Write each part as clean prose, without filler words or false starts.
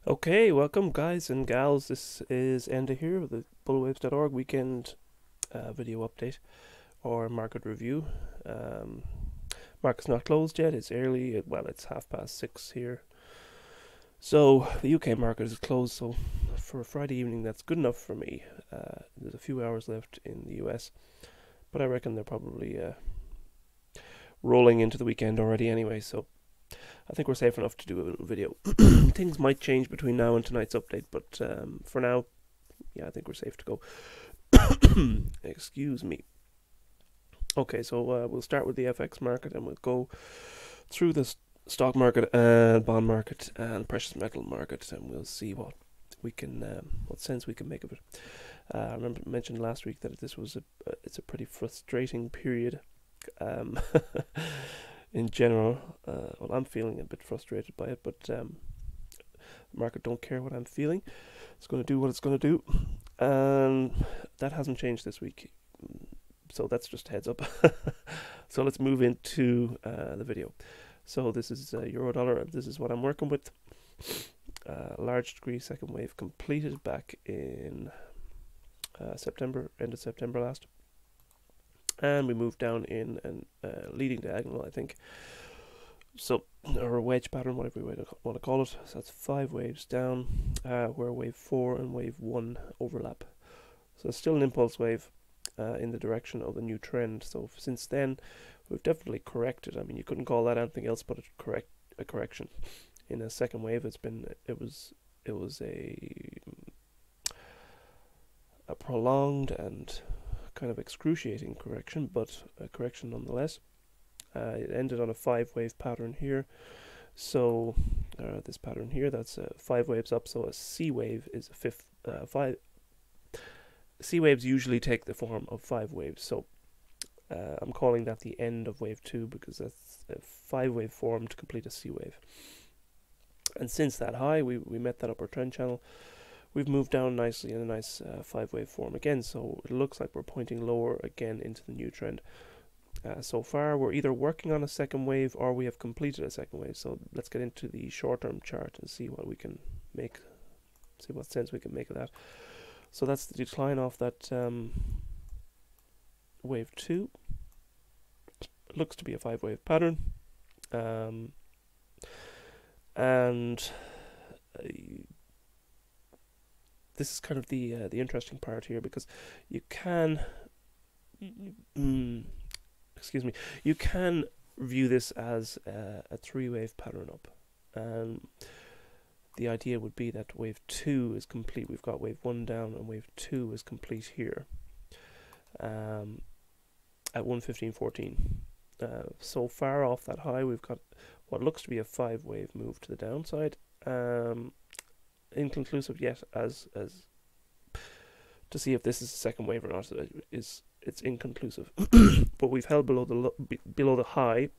Okay, welcome guys and gals. This is Enda here with the bullwaves.org weekend video update or market review. Um, Market's not closed yet. It's early. Well, it's 6:30 here. So the UK market is closed. So for a Friday evening, that's good enough for me. There's a few hours left in the US, but I reckon they're probably rolling into the weekend already anyway. So I think we're safe enough to do a little video. Things might change between now and tonight's update, but for now, yeah, I think we're safe to go. Excuse me. Okay, so we'll start with the FX market and we'll go through the stock market and bond market and precious metal market, and we'll see what we can, what sense we can make of it. I mentioned last week that this was it's a pretty frustrating period. In general, well, I'm feeling a bit frustrated by it, but the market don't care what I'm feeling. It's going to do what it's going to do, and that hasn't changed this week. So that's just heads up. So let's move into the video. So this is euro dollar. This is what I'm working with. Large degree second wave completed back in September, end of September last. And we moved down in a leading diagonal, I think. So, or a wedge pattern, whatever you want to call it. So that's 5 waves down, where wave 4 and wave 1 overlap. So it's still an impulse wave in the direction of the new trend. So since then, we've definitely corrected. I mean, you couldn't call that anything else but a correction. In a second wave, it was a prolonged and kind of excruciating correction, but a correction nonetheless. It ended on a 5-wave pattern here. So this pattern here, that's 5 waves up. So a C wave is a fifth. 5 C waves usually take the form of 5 waves. So I'm calling that the end of wave 2 because that's a 5-wave form to complete a C wave. And since that high, we met that upper trend channel. We've moved down nicely in a nice 5-wave form again, so it looks like we're pointing lower again into the new trend. So far, we're either working on a second wave or we have completed a second wave. So let's get into the short-term chart and see what we can make, see what sense we can make of that. So that's the decline off that wave 2. It looks to be a 5-wave pattern. And this is kind of the interesting part here, because you can you can view this as a 3-wave pattern up, and the idea would be that wave 2 is complete. We've got wave 1 down and wave 2 is complete here at 115.14. So far off that high, we've got what looks to be a 5-wave move to the downside. Inconclusive yet as to see if this is a second wave or not. It's inconclusive. But we've held below the high,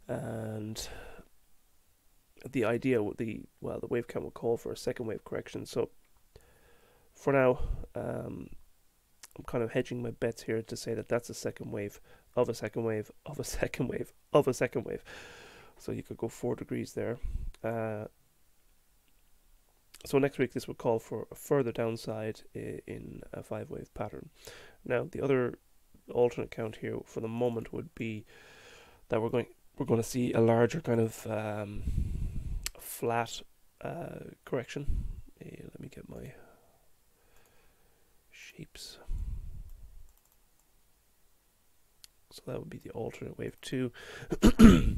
and the idea would the wave count will call for a second wave correction. So for now, I'm kind of hedging my bets here to say that that's a second wave of a second wave of a second wave of a second wave. So you could go 4 degrees there. So next week this would call for a further downside in a 5-wave pattern. Now the other alternate count here for the moment would be that we're going to see a larger kind of flat correction. Let me get my shapes. So that would be the alternate wave 2.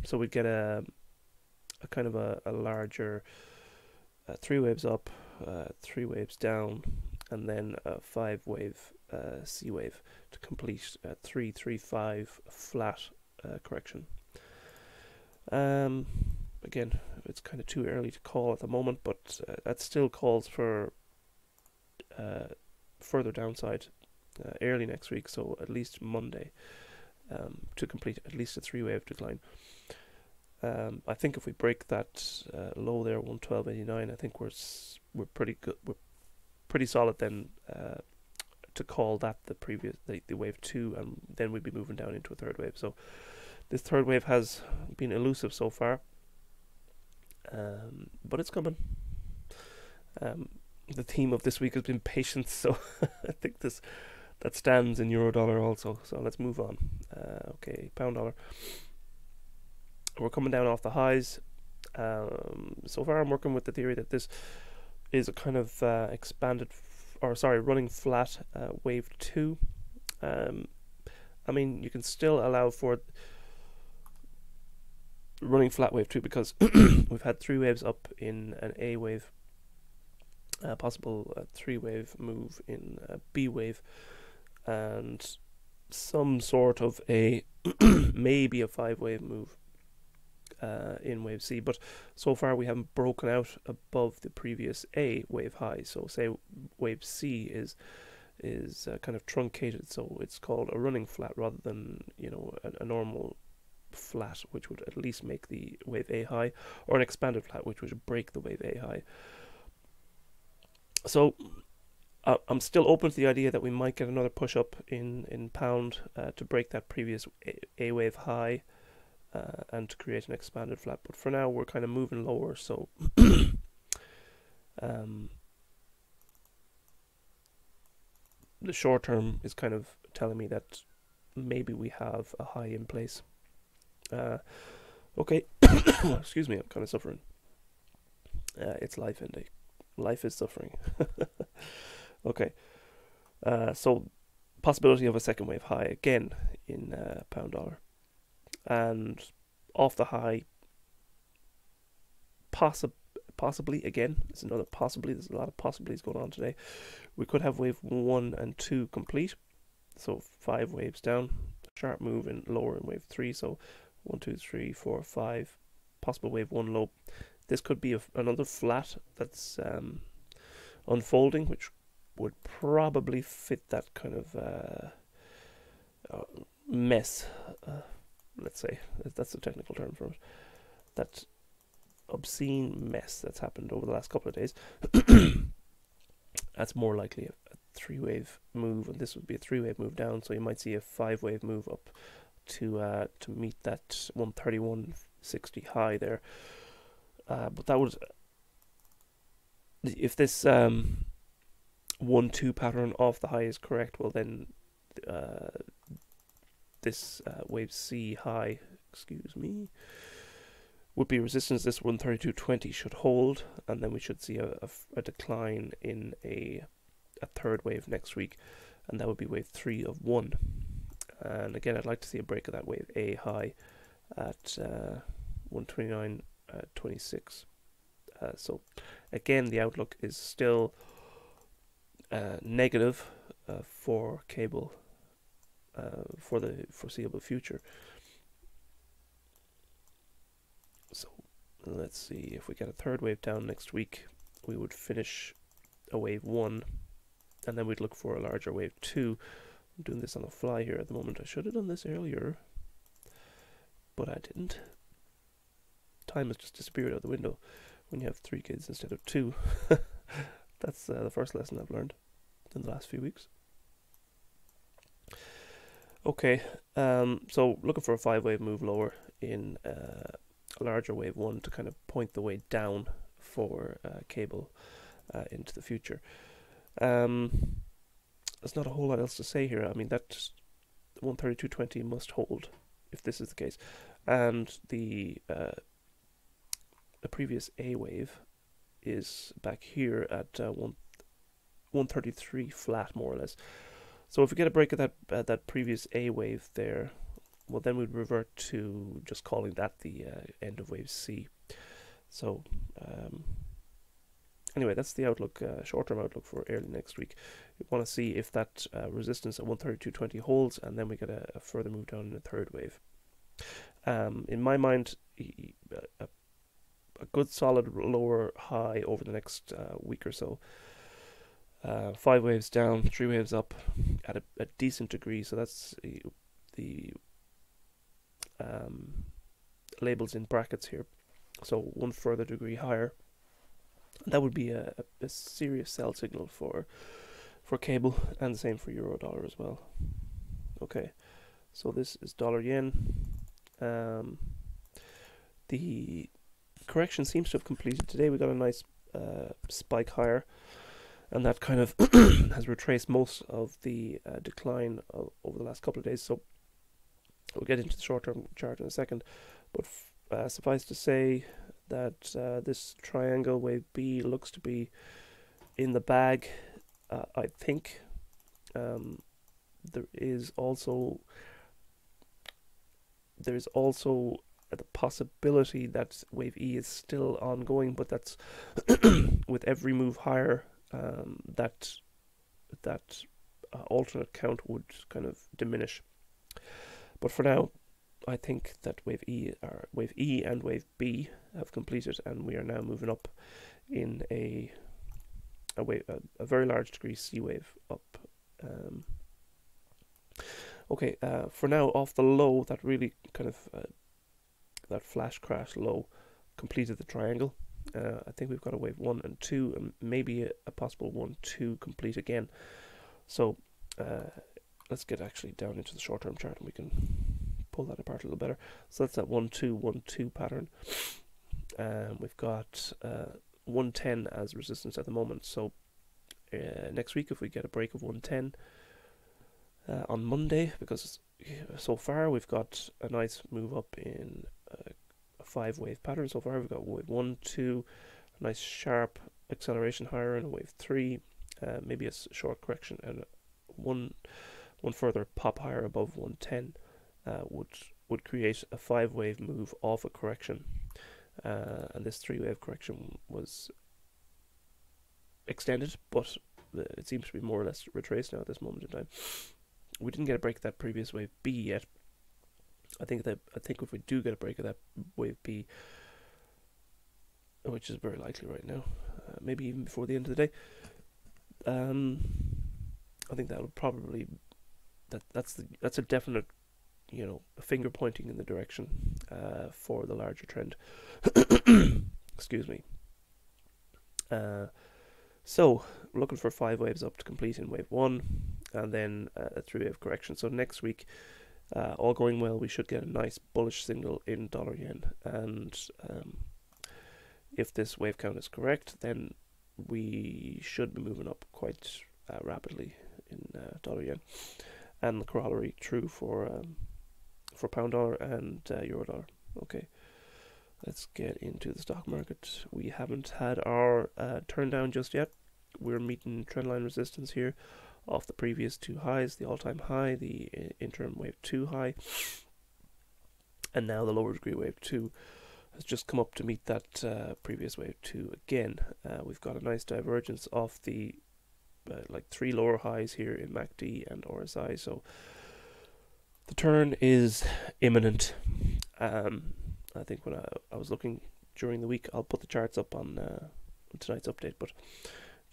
So we'd get a kind of a larger 3 waves up, 3 waves down, and then a 5-wave C wave to complete a 3-3-5 flat correction. Again, it's kind of too early to call at the moment, but that still calls for further downside early next week, so at least Monday, to complete at least a 3-wave decline. I think if we break that low there, 112.89, I think we're pretty good. We're pretty solid then to call that the wave 2, and then we'd be moving down into a 3rd wave. So this 3rd wave has been elusive so far. but it's coming. The theme of this week has been patience, so I think that stands in euro dollar also. So let's move on. Okay, pound dollar. We're coming down off the highs. So far I'm working with the theory that this is a kind of running flat wave 2. I mean, you can still allow for running flat wave 2 because we've had 3 waves up in an A wave, possible 3-wave move in a B wave, and some sort of a maybe a 5-wave move in wave C, but so far we haven't broken out above the previous A wave high. So say wave C is kind of truncated, so it's called a running flat rather than, you know, a normal flat, which would at least make the wave A high, or an expanded flat, which would break the wave A high. So I'm still open to the idea that we might get another push up in pound to break that previous A wave high and to create an expanded flat. But for now, we're kind of moving lower. So the short term is kind of telling me that maybe we have a high in place. Okay, excuse me, I'm kind of suffering. It's life, Indy. Life is suffering. Okay, so possibility of a second wave high again in pound dollar, and off the high, possibly again. It's another possibly. There's a lot of possibilities going on today. We could have wave 1 and 2 complete, so 5 waves down. Sharp move in lower in wave 3. So 1, 2, 3, 4, 5. Possible wave 1 low. This could be another flat that's unfolding, which would probably fit that kind of mess. Let's say that's the technical term for it. That obscene mess that's happened over the last couple of days. That's more likely a 3-wave move, and this would be a 3-wave move down. So you might see a 5-wave move up to meet that 131.60 high there. But that would, if this 1-2 pattern off the high is correct, well then this wave C high, excuse me, would be resistance. This 132.20 should hold, and then we should see a decline in a third wave next week, and that would be wave 3 of 1. And again, I'd like to see a break of that wave A high at 129.26. So again, the outlook is still negative for cable for the foreseeable future. So let's see, if we get a third wave down next week, we would finish a wave 1, and then we'd look for a larger wave 2. I'm doing this on the fly here at the moment. I should have done this earlier, but I didn't. Time has just disappeared out the window when you have 3 kids instead of 2. That's the first lesson I've learned in the last few weeks. Okay, so looking for a 5-wave move lower in a larger wave 1 to kind of point the way down for cable into the future. There's not a whole lot else to say here. I mean, that 132.20 must hold if this is the case, and the previous A wave is back here at 133 flat, more or less. So if we get a break of that previous A wave there, well, then we'd revert to just calling that the end of wave C. So anyway, that's the outlook, short-term outlook for early next week. We want to see if that resistance at 132.20 holds, and then we get a further move down in a third wave. In my mind, a good solid lower high over the next week or so. 5 waves down, 3 waves up at a decent degree. So that's the labels in brackets here. So 1 further degree higher. That would be a serious sell signal for cable, and the same for euro dollar as well. Okay, so this is dollar yen. The correction seems to have completed today. We got a nice spike higher, and that kind of has retraced most of the decline over the last couple of days. So we'll get into the short-term chart in a second, but suffice to say that this triangle wave B looks to be in the bag. I think there is also the possibility that wave E is still ongoing, but that's with every move higher, that alternate count would kind of diminish. But for now, I think that wave E and wave B have completed, and we are now moving up in a very large degree C wave up. Okay, for now, off the low, that really kind of that flash crash low completed the triangle. I think we've got a wave 1 and 2, and maybe a possible 1-2 complete again. So let's get actually down into the short-term chart, and we can pull that apart a little better. So that's that 1-2-1-2 pattern. We've got 110 as resistance at the moment. So next week, if we get a break of 110 on Monday, because so far we've got a nice move up in a 5-wave pattern. So far we've got wave 1, 2, a nice sharp acceleration higher, and a wave 3, maybe a short correction, and one further pop higher above 110 would create a 5-wave move off a correction, and this 3-wave correction was extended, but it seems to be more or less retraced now at this moment in time. We didn't get a break of that previous wave B yet. I think if we do get a break of that wave B, which is very likely right now, maybe even before the end of the day, I think that would probably that's a definite, a finger pointing in the direction for the larger trend. Excuse me. So we're looking for 5 waves up to complete in wave 1, and then a 3-wave correction. So next week, all going well, we should get a nice bullish signal in dollar yen, and if this wave count is correct, then we should be moving up quite rapidly in dollar yen, and the corollary true for pound dollar and euro dollar. Okay, let's get into the stock market. We haven't had our turn down just yet. We're meeting trendline resistance here off the previous 2 highs, the all-time high, the interim wave 2 high, and now the lower degree wave 2 has just come up to meet that previous wave 2 again. We've got a nice divergence off the like 3 lower highs here in MACD and RSI, so the turn is imminent. I think when I was looking during the week, I'll put the charts up on tonight's update, but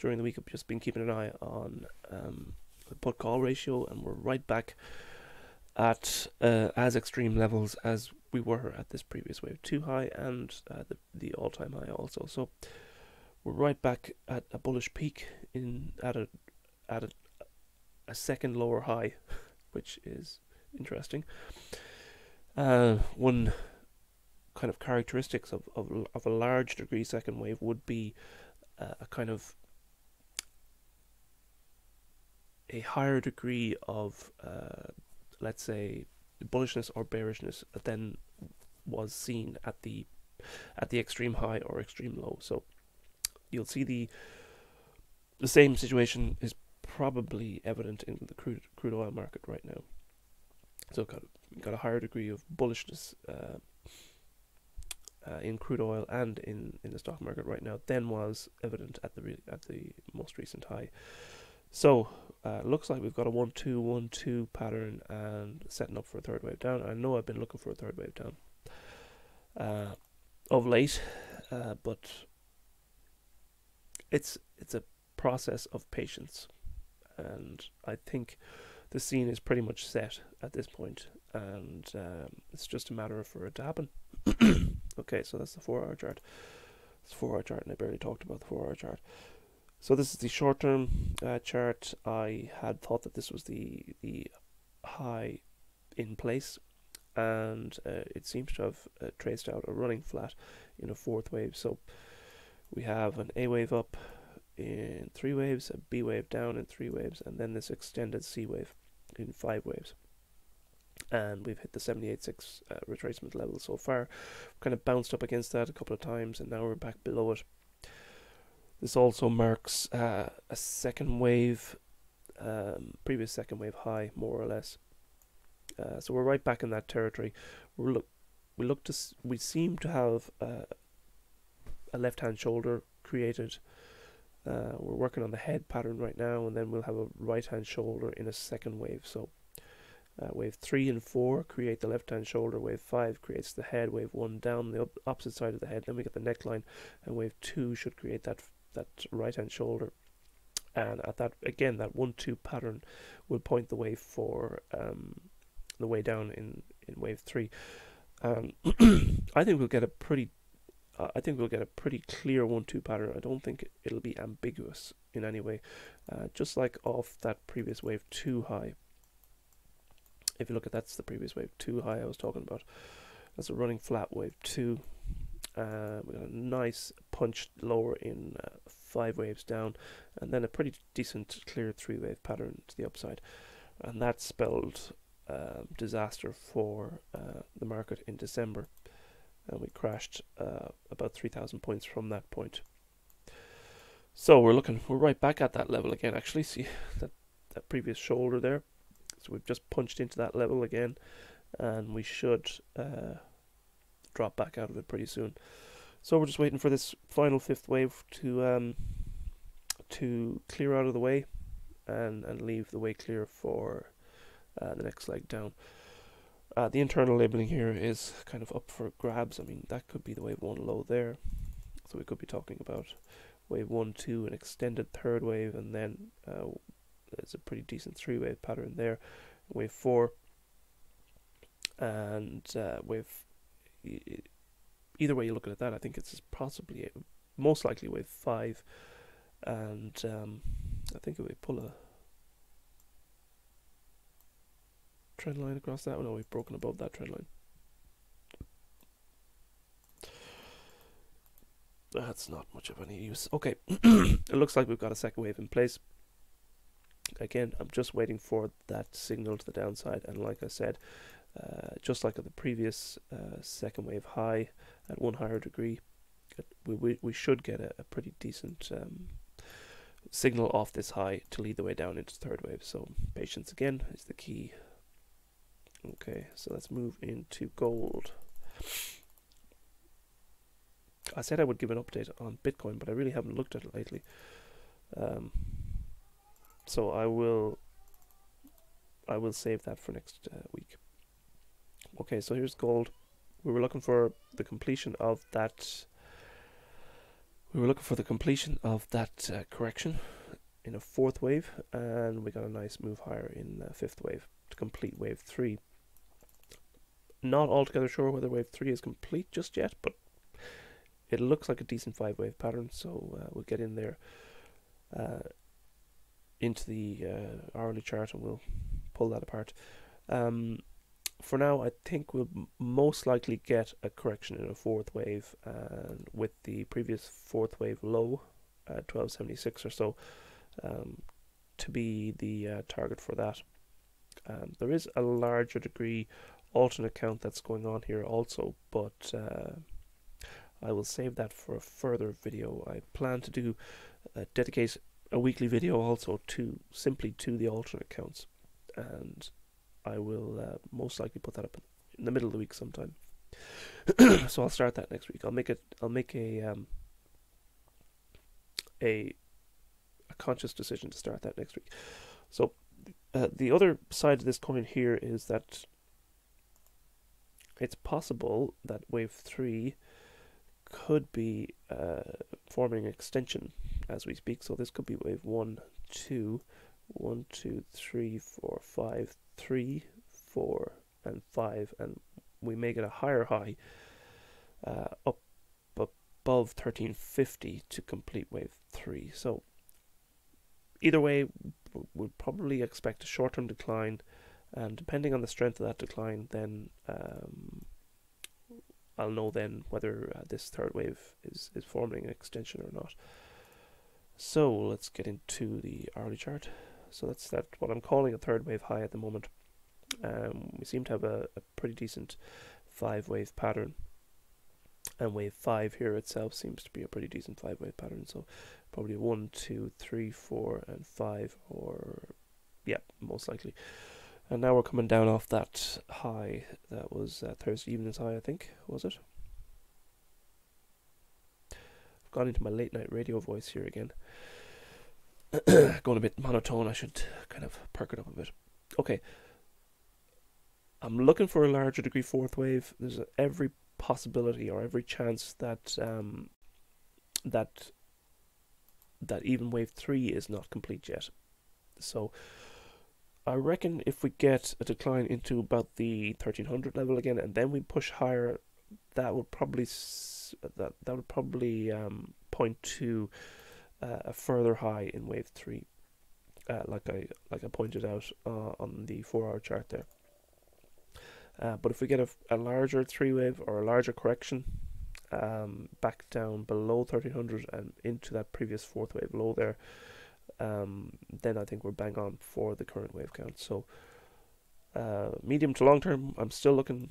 during the week I've just been keeping an eye on the put call ratio, and we're right back at as extreme levels as we were at this previous wave 2 high and the all-time high also. So we're right back at a bullish peak at a second lower high, which is interesting. One kind of characteristics of a large degree second wave would be a kind of a higher degree of let's say bullishness or bearishness than was seen at the extreme high or extreme low. So you'll see the same situation is probably evident in the crude oil market right now. So got a higher degree of bullishness in crude oil and in the stock market right now than was evident at the most recent high. So looks like we've got a 1-2-1-2 pattern and setting up for a third wave down. I know I've been looking for a third wave down of late, but it's a process of patience, and I think the scene is pretty much set at this point, and it's just a matter for it to happen. Okay, so that's the 4-hour chart. It's a 4-hour chart, and I barely talked about the 4-hour chart. So this is the short-term chart. I had thought that this was the high in place, and it seems to have traced out a running flat in a fourth wave. So we have an A wave up in 3 waves, a B wave down in 3 waves, and then this extended C wave in 5 waves. And we've hit the 78.6 retracement level so far. We've kind of bounced up against that a couple of times, and now we're back below it. This also marks a second wave, previous second wave high, more or less. So we're right back in that territory. We seem to have a left-hand shoulder created. We're working on the head pattern right now, and then we'll have a right-hand shoulder in a second wave. So wave 3 and 4 create the left-hand shoulder. Wave 5 creates the head. Wave 1 down the opposite side of the head. Then we get the neckline, and wave 2 should create that right-hand shoulder. And at that, again, that 1-2 pattern will point the way for the way down in wave 3. I think we'll get a pretty clear 1-2 pattern. I don't think it'll be ambiguous in any way. Just like off that previous wave 2 high. If you look at that's the previous wave 2 high I was talking about. That's a running flat wave 2. We got a nice punch lower in 5 waves down, and then a pretty decent clear 3 wave pattern to the upside. And that spelled disaster for the market in December. And we crashed about 3,000 points from that point. So we're right back at that level again. Actually, see that previous shoulder there. So we've just punched into that level again, and we should drop back out of it pretty soon. So we're just waiting for this final 5th wave to clear out of the way, and leave the way clear for the next leg down. The internal labeling here is kind of up for grabs. I mean, that could be the wave 1 low there. So we could be talking about wave 1, 2, an extended 3rd wave, and then there's a pretty decent 3 wave pattern there. Wave 4 and wave. Either way you look at that, I think it's possibly most likely wave 5, and I think if we pull a trend line across that one, no, we've broken above that trend line. That's not much of any use. Okay, it looks like we've got a second wave in place. Again, I'm just waiting for that signal to the downside, and like I said, just like at the previous second wave high at 1 higher degree, we should get a pretty decent signal off this high to lead the way down into 3rd wave. So patience again is the key. Okay, so let's move into gold. I said I would give an update on Bitcoin, but I really haven't looked at it lately. So I will save that for next week. Okay, so here's gold. We were looking for the completion of that. Correction in a 4th wave, and we got a nice move higher in 5th wave to complete wave 3. Not altogether sure whether wave 3 is complete just yet, but it looks like a decent 5 wave pattern. So we'll get in there into the hourly chart, and we'll pull that apart. For now, I think we'll most likely get a correction in a 4th wave, and with the previous 4th wave low at 1276 or so to be the target for that. There is a larger degree alternate count that's going on here also, but I will save that for a further video. I plan to do dedicate a weekly video also simply to the alternate counts, and I will most likely put that up in the middle of the week sometime. So I'll start that next week. I'll make a conscious decision to start that next week. So the other side of this coin here is that it's possible that wave 3 could be forming an extension as we speak. So this could be wave 1, 2, 1, 2, 3, 4, 5, 3, 4, and 5, and we may get a higher high up above 1350 to complete wave 3. So either way, we'll probably expect a short-term decline and depending on the strength of that decline, then I'll know then whether this third wave is forming an extension or not. So let's get into the hourly chart. So that's what I'm calling a third wave high at the moment. We seem to have a pretty decent 5-wave pattern, and wave 5 here itself seems to be a pretty decent 5-wave pattern. So probably 1, 2, 3, 4, and 5, or yeah, most likely. And now we're coming down off that high. That was Thursday evening's high, I think, was it? I've gone into my late night radio voice here again. Going a bit monotone. I should kind of perk it up a bit. Okay. I'm looking for a larger degree fourth wave. There's every possibility or every chance that that even wave 3 is not complete yet. So I reckon if we get a decline into about the 1300 level again, and then we push higher, that would probably point to a further high in wave 3, like I pointed out on the 4-hour chart there. But if we get a larger 3-wave or a larger correction back down below 1300 and into that previous 4th wave low there, then I think we're bang on for the current wave count. So medium to long term, I'm still looking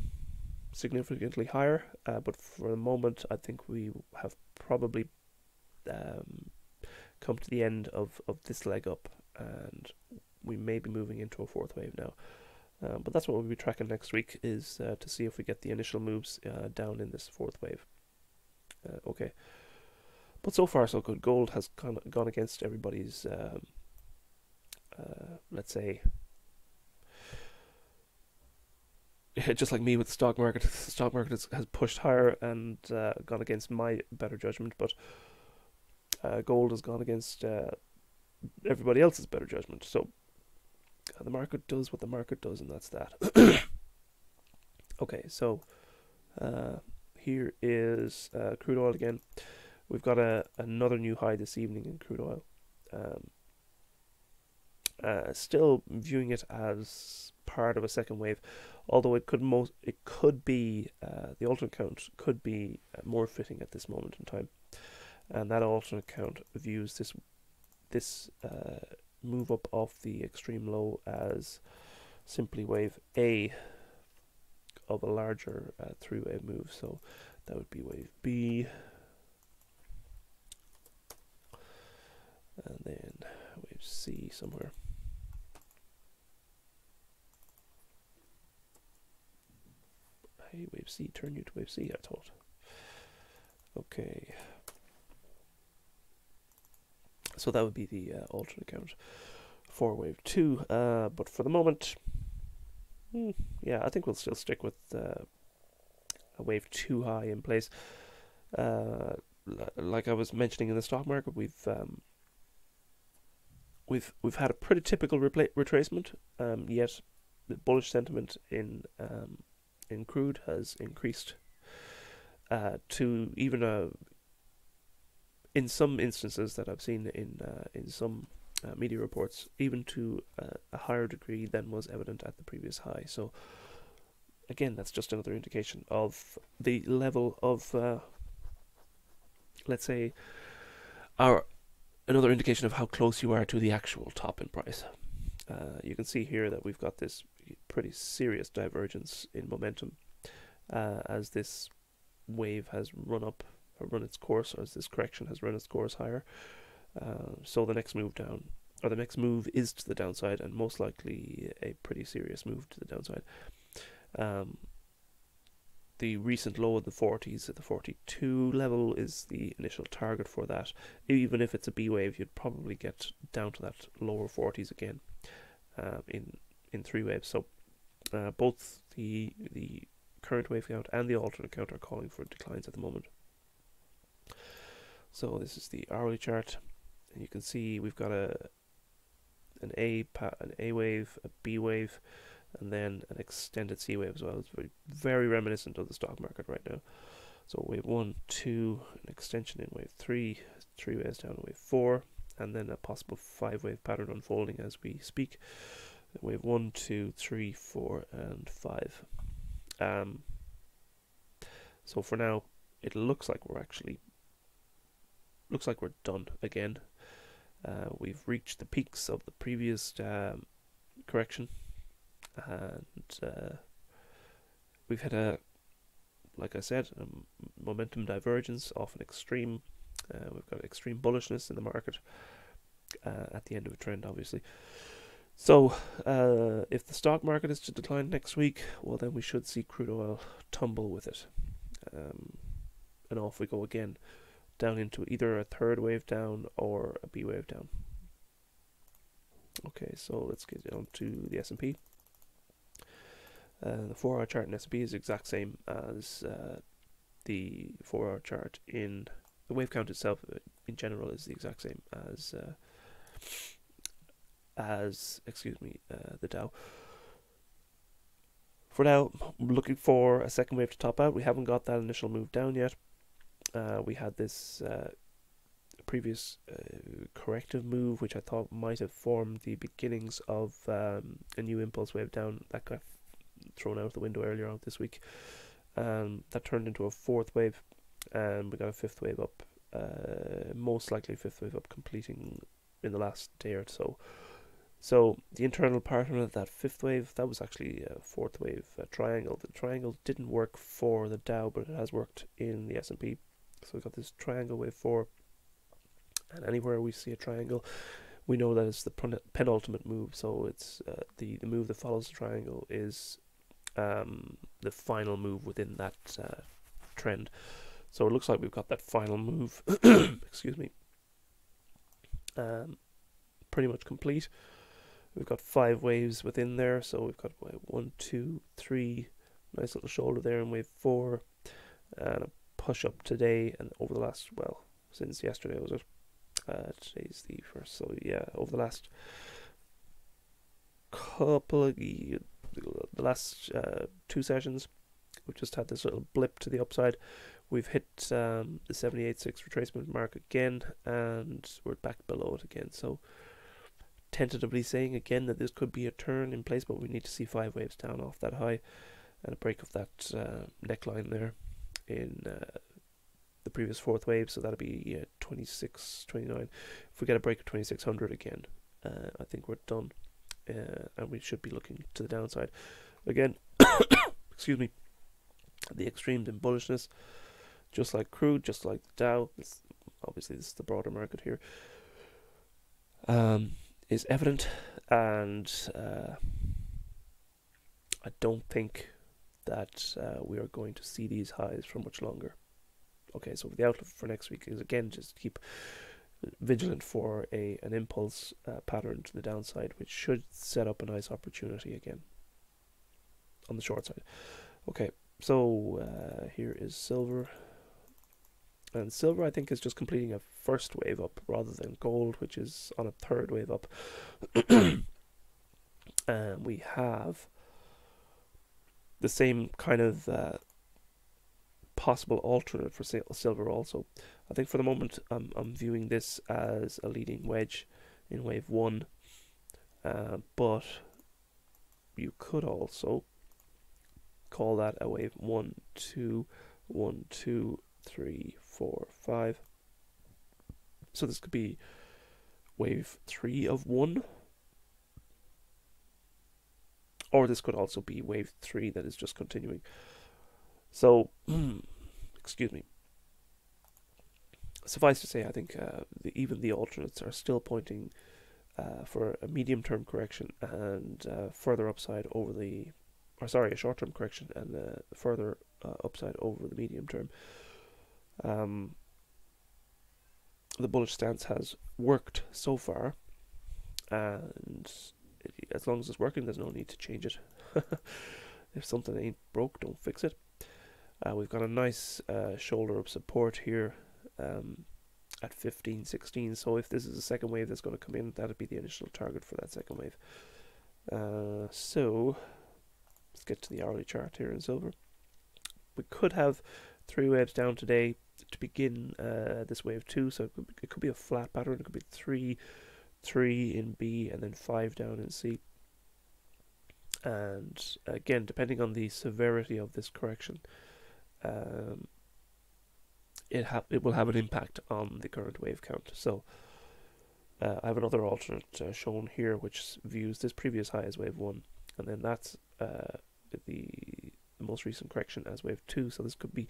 significantly higher, but for the moment I think we have probably come to the end of this leg up, and we may be moving into a 4th wave now. But that's what we'll be tracking next week, is to see if we get the initial moves down in this 4th wave. Okay. But so far so good. Gold has gone against everybody's, let's say, just like me with the stock market. The stock market has pushed higher and gone against my better judgment, but gold has gone against everybody else's better judgment. So the market does what the market does, and that's that. Okay, so here is crude oil again. We've got another new high this evening in crude oil. Still viewing it as part of a second wave, although it could be the alternate count could be more fitting at this moment in time, and that alternate count views this move up off the extreme low as simply wave A of a larger 3-wave move. So that would be wave B, and then wave C somewhere. Hey, wave C, turn you to wave C, I thought. Okay. So that would be the alternate count for wave 2. But for the moment, yeah, I think we'll still stick with a wave 2 high in place. Like I was mentioning in the stock market, we've had a pretty typical retracement. Yet the bullish sentiment in crude has increased to even in some instances that I've seen in some media reports, even to a higher degree than was evident at the previous high. So again, that's just another indication of the level of, let's say, another indication of how close you are to the actual top in price. You can see here that we've got this pretty serious divergence in momentum as this wave has run its course, or as this correction has run its course higher. So the next move down, or the next move is to the downside, and most likely a pretty serious move to the downside. The recent low of the 40s at the 42 level is the initial target for that. Even if it's a B wave, you'd probably get down to that lower 40s again in 3 waves. So both the current wave count and the alternate count are calling for declines at the moment. So this is the hourly chart, and you can see we've got an A wave, a B wave, and then an extended C wave as well. It's very reminiscent of the stock market right now. So wave 1, 2, an extension in wave 3, 3 waves down in wave 4, and then a possible 5-wave pattern unfolding as we speak. wave 1, 2, 3, 4, and 5. So for now, it looks like we're done again. We've reached the peaks of the previous correction, and we've had like I said, a momentum divergence off an extreme. We've got extreme bullishness in the market at the end of a trend, obviously. So if the stock market is to decline next week, well, then we should see crude oil tumble with it, and off we go again, down into either a third wave down or a B wave down. Okay, so let's get on to the S&P. The 4-hour chart in S&P is the exact same as the 4-hour chart in the wave count itself. In general, is the exact same as the Dow. For now, we're looking for a second wave to top out. We haven't got that initial move down yet. We had this previous corrective move, which I thought might have formed the beginnings of a new impulse wave down. That got thrown out the window earlier on this week. That turned into a fourth wave, and we got a fifth wave up. Most likely fifth wave up, completing in the last day or so. So the internal pattern of that fifth wave, that was actually a fourth wave triangle. The triangle didn't work for the Dow, but it has worked in the S&P. So we've got this triangle wave 4, and anywhere we see a triangle, we know that it's the penultimate move. So it's the move that follows the triangle is the final move within that trend. So it looks like we've got that final move, excuse me, pretty much complete. We've got 5 waves within there, so we've got 1, 2, 3, nice little shoulder there in wave 4, and a push up today, and over the last, well, since yesterday was it? Today's the 1st, so yeah, over the last couple of, the last 2 sessions, we've just had this little blip to the upside. We've hit the 78.6 retracement mark again, and we're back below it again, so tentatively saying again that this could be a turn in place, but we need to see 5 waves down off that high and a break of that neckline there in the previous 4th wave. So that'll be 26, 29. If we get a break of 2600 again, I think we're done, and we should be looking to the downside again. Excuse me. The extremes in bullishness, just like crude, just like the Dow, obviously this is the broader market here, is evident, and I don't think that we are going to see these highs for much longer. Okay, so the outlook for next week is again just keep vigilant for an impulse pattern to the downside, which should set up a nice opportunity again on the short side. Okay, so here is silver. And silver, I think, is just completing a first wave up rather than gold, which is on a third wave up. And we have the same kind of possible alternate for silver also. I think for the moment I'm viewing this as a leading wedge in wave 1, but you could also call that a wave 1, 2, 1, 2, 3, 4, 5. So this could be wave 3 of 1, or this could also be wave 3 that is just continuing. So, excuse me. Suffice to say, I think even the alternates are still pointing for a medium-term correction and further upside over the, or sorry, a short-term correction and further upside over the medium term. The bullish stance has worked so far, and as long as it's working, there's no need to change it. If something ain't broke, don't fix it. We've got a nice shoulder of support here at 15, 16. So if this is a second wave that's going to come in, that'll be the initial target for that second wave. So let's get to the hourly chart here in silver. We could have 3 waves down today to begin this wave 2. So it could be a flat pattern. It could be 3 in B and then 5 down in C. And again, depending on the severity of this correction, it will have an impact on the current wave count. So I have another alternate shown here, which views this previous high as wave 1, and then that's the most recent correction as wave 2. So this could be,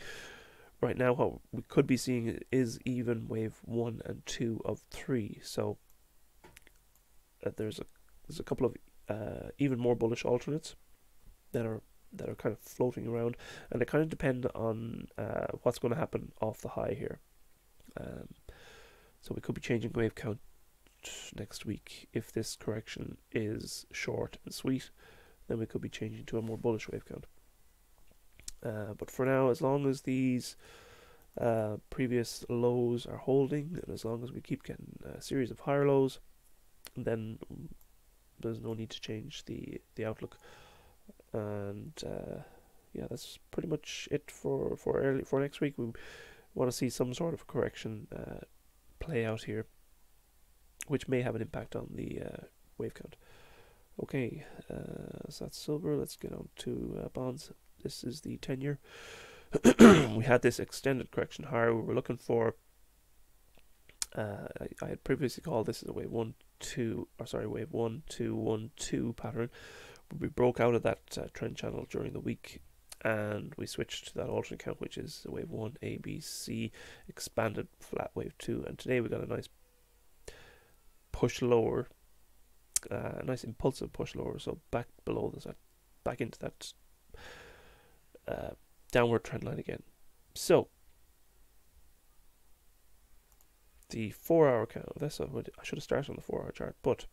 right now, what we could be seeing is even wave 1 and 2 of 3. So there's a couple of even more bullish alternates that are kind of floating around, and they kind of depend on what's going to happen off the high here. So we could be changing wave count next week. If this correction is short and sweet, then we could be changing to a more bullish wave count. But for now, as long as these previous lows are holding, and as long as we keep getting a series of higher lows, then there's no need to change the outlook. And yeah, that's pretty much it for next week. We want to see some sort of correction play out here, which may have an impact on the wave count. Okay, so that's silver. Let's get on to bonds. This is the 10-year. We had this extended correction higher. We were looking for, I had previously called this as a wave 1 2 1 2 pattern. But we broke out of that trend channel during the week, and we switched to that alternate count, which is wave 1 A B C expanded flat wave 2. And today we got a nice push lower, a nice impulsive push lower, so back below this, back into that downward trend line again. So the 4-hour count, I should have started on the 4-hour chart, but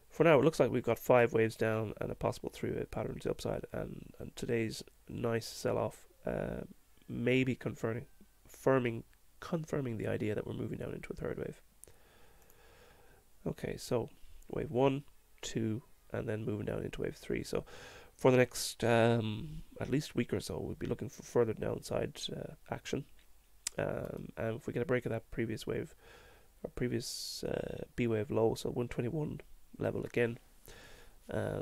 for now it looks like we've got 5 waves down and a possible 3-wave pattern to the upside, and today's nice sell-off may be confirming the idea that we're moving down into a 3rd wave. Okay, so wave 1, 2, and then moving down into wave 3. So for the next at least week or so, we'll be looking for further downside action. And if we get a break of that previous wave, or previous B wave low, so 121 level again,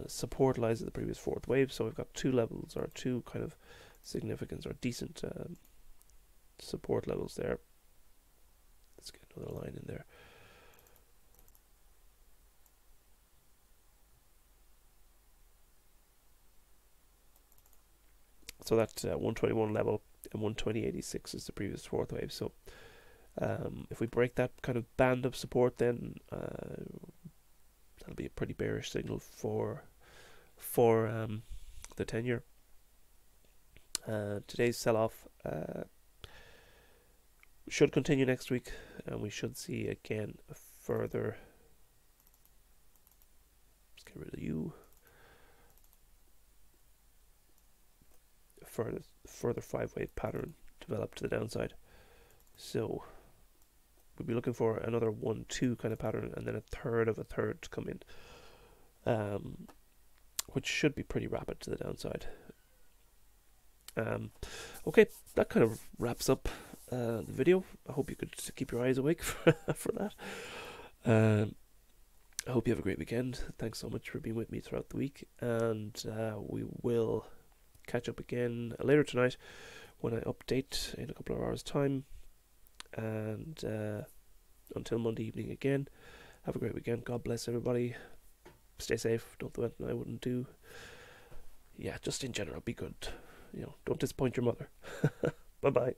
support lies at the previous 4th wave. So we've got 2 levels, or 2 kind of significance or decent support levels there. Let's get another line in there. So that 121 level and 120.86 is the previous 4th wave. So if we break that kind of band of support, then that'll be a pretty bearish signal for the 10-year. Today's sell-off should continue next week, and we should see again a further. Let's get rid of you. Further 5-wave pattern develop to the downside. So we'll be looking for another 1-2 kind of pattern, and then a third of a third to come in, which should be pretty rapid to the downside. Okay, that kind of wraps up the video. I hope you could keep your eyes awake for that. I hope you have a great weekend. Thanks so much for being with me throughout the week, and we will catch up again later tonight when I update in a couple of hours time, and until Monday evening again, have a great weekend. God bless everybody. Stay safe. Don't do anything I wouldn't do. Yeah, just in general, be good. Don't disappoint your mother. Bye bye.